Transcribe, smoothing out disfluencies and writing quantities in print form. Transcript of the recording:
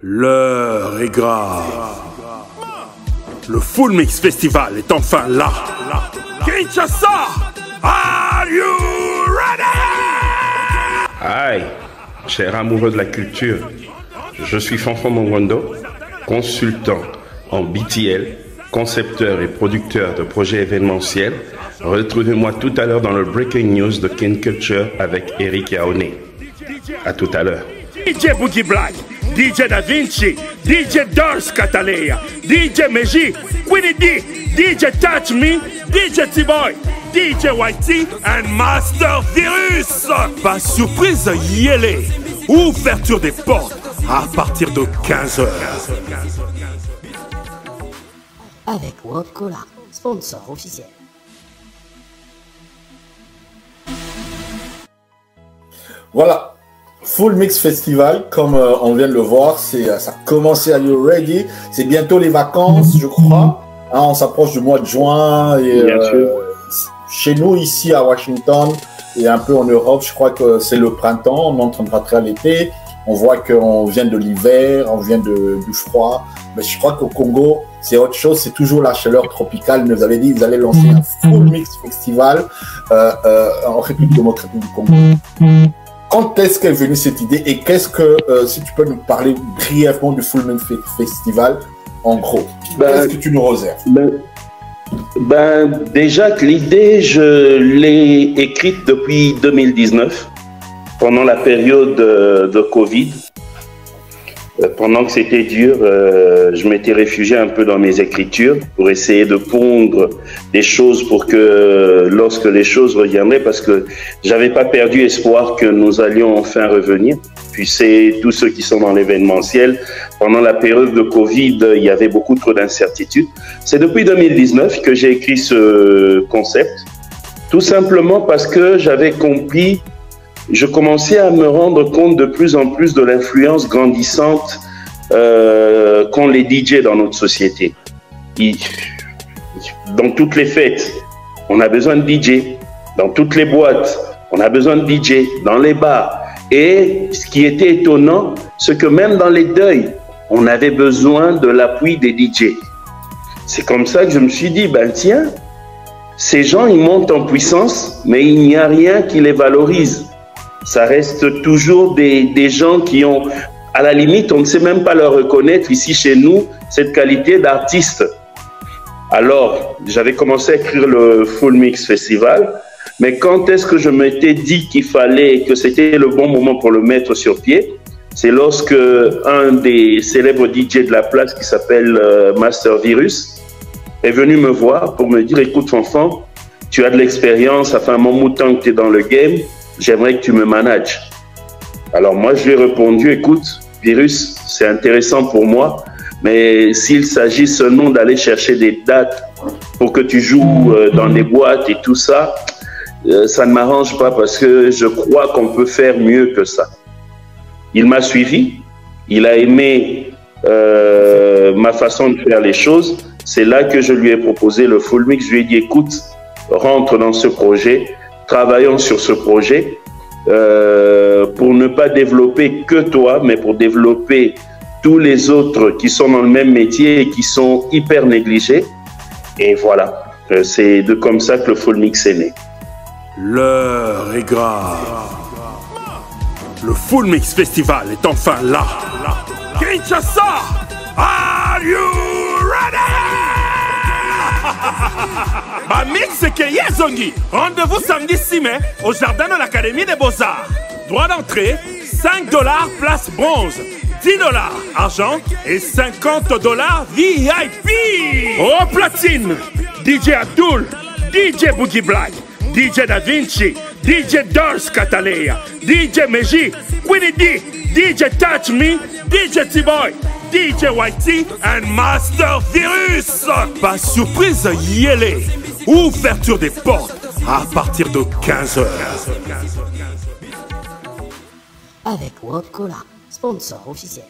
L'heure est grave. Le Full Mix Festival est enfin là. Kinshasa, are you ready? Aïe, cher amoureux de la culture, je suis Fanfan Mongondo, consultant en BTL, concepteur et producteur de projets événementiels. Retrouvez-moi tout à l'heure dans le Breaking News de Ken Culture avec Eric Yaoné. À tout à l'heure. DJ Boogie Black, DJ Da Vinci, DJ Dors Catalea, DJ Meji, Winnie D, DJ Touch Me, DJ T-Boy, DJ YT and Master Virus. Pas surprise, yélé. Ouverture des portes à partir de 15h. Avec World Cola, sponsor officiel. Voilà, Full Mix Festival, comme on vient de le voir, ça a commencé à You Ready. C'est bientôt les vacances, je crois. Hein, on s'approche du mois de juin. Et, chez nous, ici à Washington et un peu en Europe, je crois que c'est le printemps. On est en train de rentrer à l'été. On voit qu'on vient de l'hiver, on vient du froid. Mais je crois qu'au Congo, c'est autre chose. C'est toujours la chaleur tropicale. Vous avez dit, vous allez lancer un Full Mix Festival en République démocratique du Congo. Quand est-ce qu'est venue cette idée et qu'est-ce que, si tu peux nous parler brièvement du Full Mix Festival, en gros, qu'est-ce que tu nous réserves? Déjà que l'idée, je l'ai écrite depuis 2019, pendant la période de Covid. Pendant que c'était dur, je m'étais réfugié un peu dans mes écritures pour essayer de pondre des choses pour que lorsque les choses reviendraient, parce que j'avais pas perdu espoir que nous allions enfin revenir. Puis c'est tous ceux qui sont dans l'événementiel. Pendant la période de Covid, il y avait beaucoup trop d'incertitudes. C'est depuis 2019 que j'ai écrit ce concept, tout simplement parce que j'avais compris. Je commençais à me rendre compte de plus en plus de l'influence grandissante qu'ont les DJ dans notre société. Dans toutes les fêtes, on a besoin de DJ. Dans toutes les boîtes, on a besoin de DJ. Dans les bars. Et ce qui était étonnant, c'est que même dans les deuils, on avait besoin de l'appui des DJ. C'est comme ça que je me suis dit, ben tiens, ces gens, ils montent en puissance, mais il n'y a rien qui les valorise. Ça reste toujours des gens qui ont, à la limite, on ne sait même pas leur reconnaître ici chez nous, cette qualité d'artiste. Alors, j'avais commencé à écrire le Full Mix Festival, mais quand est-ce que je m'étais dit qu'il fallait, que c'était le bon moment pour le mettre sur pied? C'est lorsque un des célèbres DJ de la place, qui s'appelle Master Virus, est venu me voir pour me dire, écoute Fanfan, tu as de l'expérience, ça fait un bon bout de temps que tu es dans le game, j'aimerais que tu me manages. Alors moi, je lui ai répondu, écoute, Virus, c'est intéressant pour moi, mais s'il s'agit seulement d'aller chercher des dates pour que tu joues dans des boîtes et tout ça, ça ne m'arrange pas parce que je crois qu'on peut faire mieux que ça. Il m'a suivi, il a aimé ma façon de faire les choses. C'est là que je lui ai proposé le Full Mix. Je lui ai dit, écoute, rentre dans ce projet. Travaillons sur ce projet pour ne pas développer que toi, mais pour développer tous les autres qui sont dans le même métier et qui sont hyper négligés. Et voilà, c'est comme ça que le Full Mix est né. L'heure est grave. Le Full Mix Festival est enfin là. Kinshasa, are you ready? Bah mix que Yezongi. Rendez-vous samedi 6 mai au jardin de l'Académie des Beaux-Arts. Droit d'entrée, $5 place bronze, $10 argent et $50 VIP. Au platine, DJ Abdul, DJ Boogie Black, DJ Da Vinci, DJ Dors Catalea, DJ Meji, Winnie D, DJ Touch Me, DJ T-Boy, DJ YT and Master Virus. Pas surprise, yélé. Ouverture des portes à partir de 15h. Avec World Cola, sponsor officiel.